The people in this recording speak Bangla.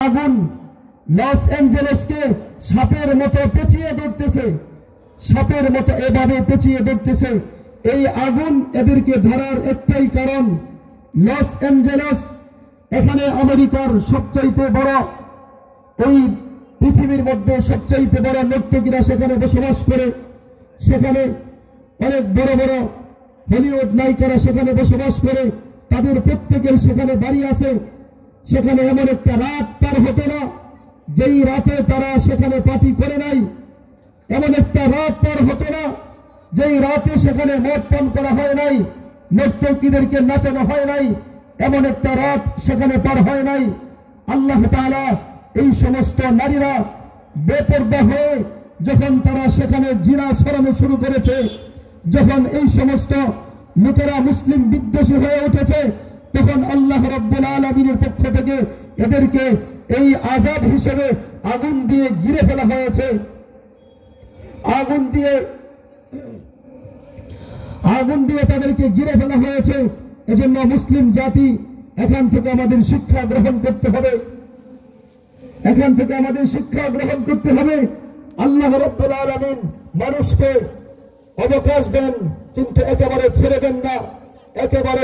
আগুন লস অ্যাঞ্জেলেসকে সাপের মতো পেঁচিয়ে ধরতেছে, সাপের মতো এভাবে পেঁচিয়ে ধরতেছে। এই আগুন এদেরকে ধরার একটাই কারণ, লস অ্যাঞ্জেলেস এখানে আমেরিকার সবচাইতে বড়, ওই পৃথিবীর মধ্যে সবচাইতে বড় নর্তকীরা সেখানে বসবাস করে, সেখানে অনেক বড় বড় হলিউড নায়িকারা সেখানে বসবাস করে, তাদের প্রত্যেকের সেখানে বাড়ি আছে। সেখানে এমন একটা রাত পার হতো না যেই রাতে তারা সেখানে পার্টি করে নাই, এমন একটা রাত পার হতো না যেই রাতে সেখানে মদ পান করা হয় নাই, নর্তকীদেরকে নাচানো হয় নাই, এমন একটা রাত সেখানে পার হয় নাই। আল্লাহ তাআলা এই সমস্ত নারীরা বেপরোয়া হয়ে যখন তারা সেখানে জিনা ছড়ানো শুরু করেছে, যখন এই সমস্ত লোকেরা মুসলিম বিদ্বেষী হয়ে উঠেছে, তখন আল্লাহ রাব্বুল আলামিনের পক্ষ থেকে এদেরকে এই আযাব হিসেবে আগুন দিয়ে ঘিরে ফেলা হয়েছে। আগুন দিয়ে তাদেরকে ঘিরে ফেলা হয়েছে। এজন্য মুসলিম জাতি এখান থেকে আমাদের শিক্ষা গ্রহণ করতে হবে, এখান থেকে আমাদের শিক্ষা গ্রহণ করতে হবে। আল্লাহ রাব্বুল আলামিন মানুষকে অবকাশ দেন, কিন্তু একেবারে ছেড়ে দেন না, একেবারে